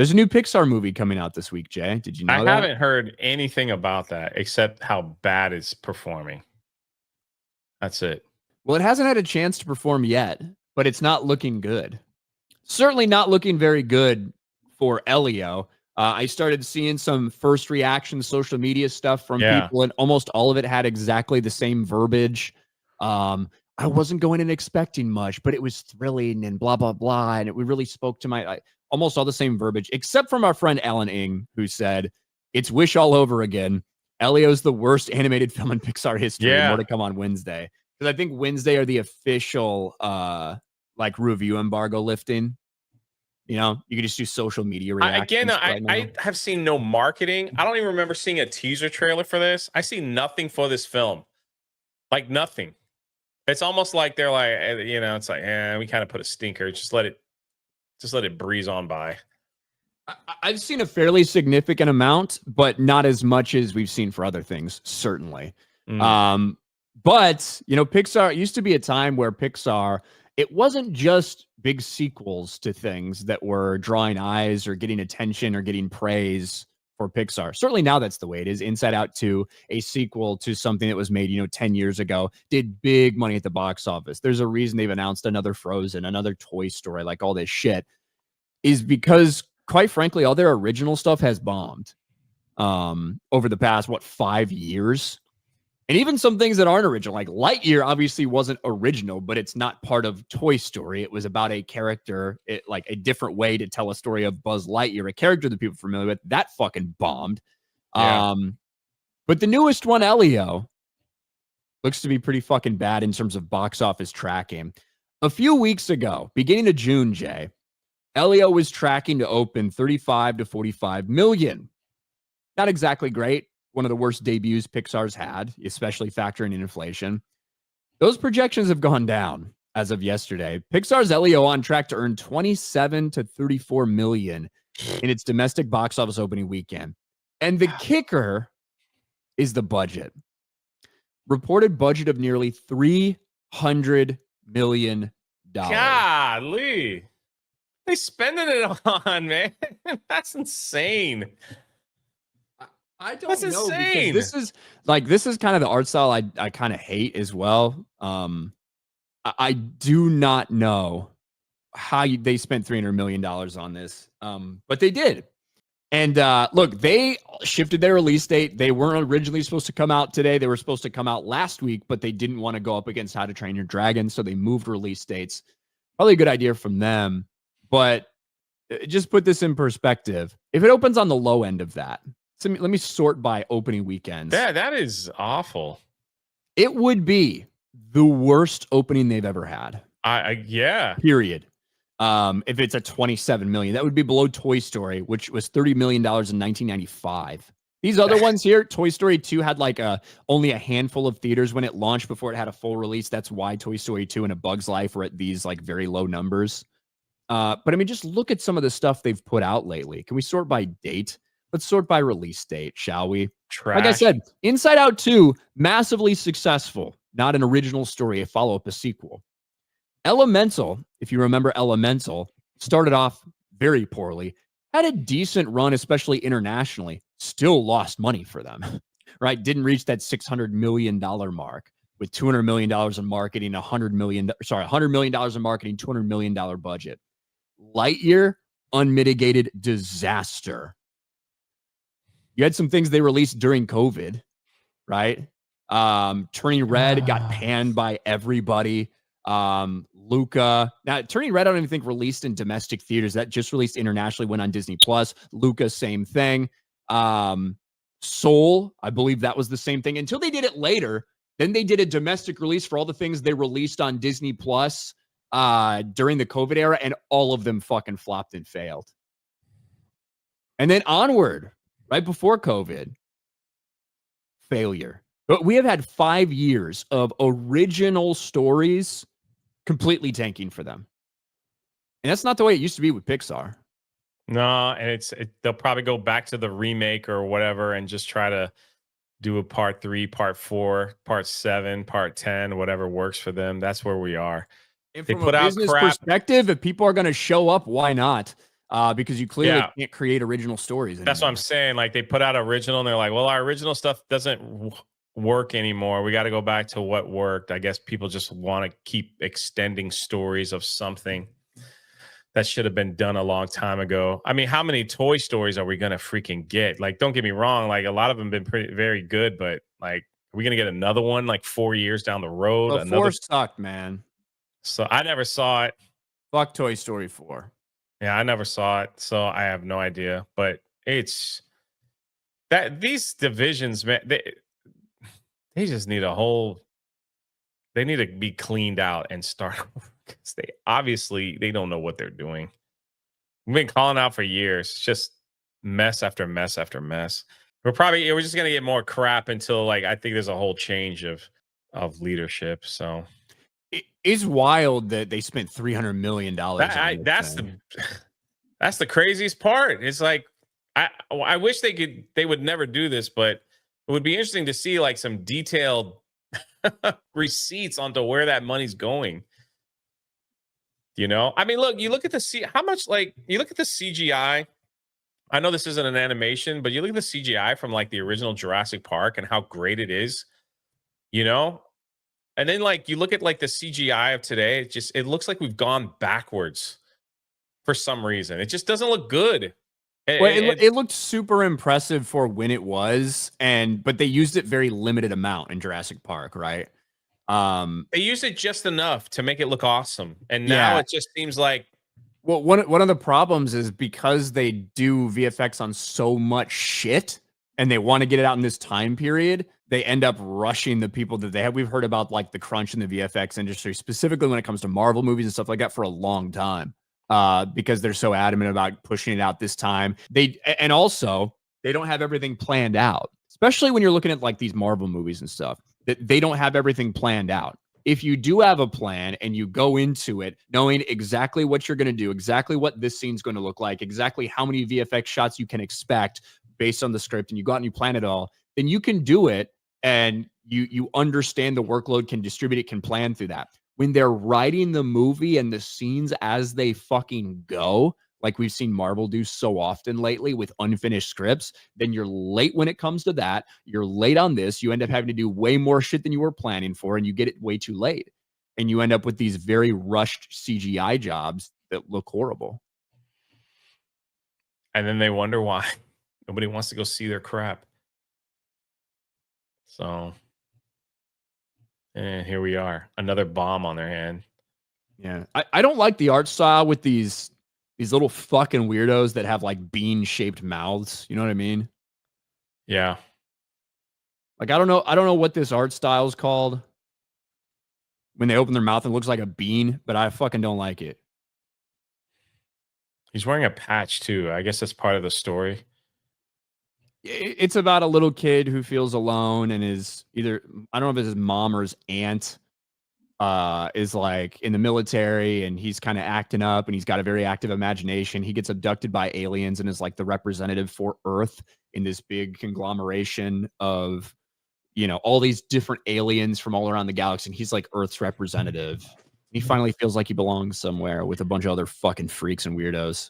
There's a new Pixar movie coming out this week, Jay. Did you know I that? haven't heard anything about that except how bad it's performing. That's it. Well, it hasn't had a chance to perform yet, but it's not looking good. Certainly not looking very good for Elio. I started seeing some first reaction social media stuff from Yeah. people, and almost all of it had exactly the same verbiage. I wasn't going in expecting much, but it was thrilling and blah, blah, blah. And it really spoke to my almost all the same verbiage, except from our friend Alan Ing, who said, it's Wish all over again. Elio's the worst animated film in Pixar history. Yeah. More to come on Wednesday. Because I think Wednesday are the official like review embargo lifting. You know, you can just do social media reactions. I have seen no marketing. I don't even remember seeing a teaser trailer for this. I see nothing for this film. Like nothing. It's almost like they're like, it's like, we kind of put a stinker. Just let it breeze on by. I've seen a fairly significant amount, but not as much as we've seen for other things, certainly. But, Pixar, it used to be a time where Pixar, it wasn't just big sequels to things that were drawing eyes or getting attention or getting praise for Pixar. Certainly now that's the way it is. Inside Out 2, a sequel to something that was made, 10 years ago, did big money at the box office. There's a reason they've announced another Frozen, another Toy Story, like all this shit, is because, quite frankly, all their original stuff has bombed over the past, 5 years? And even some things that aren't original, like Lightyear obviously wasn't original, but it's not part of Toy Story. It was about a character, like a different way to tell a story of Buzz Lightyear, a character that people are familiar with. That fucking bombed. Yeah. But the newest one, Elio, looks to be pretty fucking bad in terms of box office tracking. A few weeks ago, beginning of June, Jay, Elio was tracking to open 35 to 45 million. Not exactly great. One of the worst debuts Pixar's had, especially factoring in inflation. Those projections have gone down as of yesterday. Pixar's Elio on track to earn 27 to 34 million in its domestic box office opening weekend. And the kicker is the budget. Reported budget of nearly $300 million. Golly. They spending it on, man. That's insane. I don't know, because this is kind of the art style I kind of hate as well. I do not know how they spent $300 million on this, but they did. And look, they shifted their release date. They weren't originally supposed to come out today. They were supposed to come out last week, but they didn't want to go up against How to Train Your Dragon, so they moved release dates. Probably a good idea from them, but just put this in perspective. If it opens on the low end of that, so let me sort by opening weekends. Yeah, that is awful. It would be the worst opening they've ever had. Yeah. Period. If it's a 27 million, that would be below Toy Story, which was $30 million in 1995. These other ones here, Toy Story 2 had like only a handful of theaters when it launched before it had a full release. That's why Toy Story 2 and A Bug's Life were at these like very low numbers. But I mean, just look at some of the stuff they've put out lately. Can we sort by date? Let's sort by release date, shall we? Trash. Like I said, Inside Out 2, massively successful. Not an original story, a follow-up, a sequel. Elemental, if you remember Elemental, started off very poorly, had a decent run, especially internationally, still lost money for them, right? Didn't reach that $600 million mark with $200 million in marketing, $100 million in marketing, $200 million budget. Lightyear, unmitigated disaster. You had some things they released during COVID, right? Turning Red got panned by everybody. Luca. Now, Turning Red, I don't even think released in domestic theaters. That just released internationally, went on Disney Plus. Luca, same thing. Soul, I believe that was the same thing until they did it later. Then they did a domestic release for all the things they released on Disney Plus during the COVID era, and all of them fucking flopped and failed. And then Onward, right before COVID, failure. But we have had 5 years of original stories completely tanking for them. And that's not the way it used to be with Pixar. No, and they'll probably go back to the remake or whatever and just try to do a part 3, part 4, part 7, part 10, whatever works for them. That's where we are. And from a business perspective, if people are going to show up, why not? because you clearly Yeah. can't create original stories anymore. That's what I'm saying. Like they put out original and they're like, well, our original stuff doesn't work anymore. We got to go back to what worked. I guess people just want to keep extending stories of something that should have been done a long time ago. I mean, how many Toy Stories are we going to freaking get? Like, don't get me wrong. Like a lot of them have been very good, but like, are we going to get another one like 4 years down the road? But 4 sucked, man. So I never saw it. Fuck Toy Story 4. Yeah, I never saw it, so I have no idea. But it's that these divisions, man, they just need a whole. They need to be cleaned out and start because they don't know what they're doing. We've been calling out for years, just mess after mess after mess. We're just gonna get more crap until like I think there's a whole change of leadership. So It is wild that they spent $300 million. That's the craziest part. It's like I wish they would never do this, but it would be interesting to see like some detailed receipts onto where that money's going. You know, I mean, look, you look at how much like you look at the CGI. I know this isn't an animation, but you look at the CGI from like the original Jurassic Park and how great it is. You know, and then like you look at like the CGI of today, it looks like we've gone backwards for some reason. It just doesn't look good. Well, it looked super impressive for when it was, but they used it very limited amount in Jurassic Park, right? They used it just enough to make it look awesome, and now it just seems like. Well, one of the problems is because they do VFX on so much shit, and they want to get it out in this time period, they end up rushing the people that they have. We've heard about like the crunch in the VFX industry, specifically when it comes to Marvel movies and stuff like that, for a long time. Because they're so adamant about pushing it out this time. And also they don't have everything planned out, especially when you're looking at like these Marvel movies and stuff, that they don't have everything planned out. If you do have a plan and you go into it knowing exactly what you're going to do, exactly what this scene's going to look like, exactly how many VFX shots you can expect based on the script, and you go out and you plan it all, then you can do it, and you understand the workload, can distribute it, can plan through that. When they're writing the movie and the scenes as they fucking go, like we've seen Marvel do so often lately with unfinished scripts, then you're late when it comes to that. You're late on this. You end up having to do way more shit than you were planning for, and you get it way too late. And you end up with these very rushed CGI jobs that look horrible. And then they wonder why nobody wants to go see their crap. So, and here we are, another bomb on their hand. Yeah, I don't like the art style with these little fucking weirdos that have like bean-shaped mouths. You know what I mean? Yeah. Like I don't know what this art style is called. When they open their mouth, it looks like a bean, but I fucking don't like it. He's wearing a patch too. I guess that's part of the story. It's about a little kid who feels alone and is either, I don't know if it's his mom or his aunt, is like in the military, and he's kind of acting up, and he's got a very active imagination. He gets abducted by aliens and is like the representative for Earth in this big conglomeration of, you know, all these different aliens from all around the galaxy. And he's like Earth's representative. He finally feels like he belongs somewhere with a bunch of other fucking freaks and weirdos.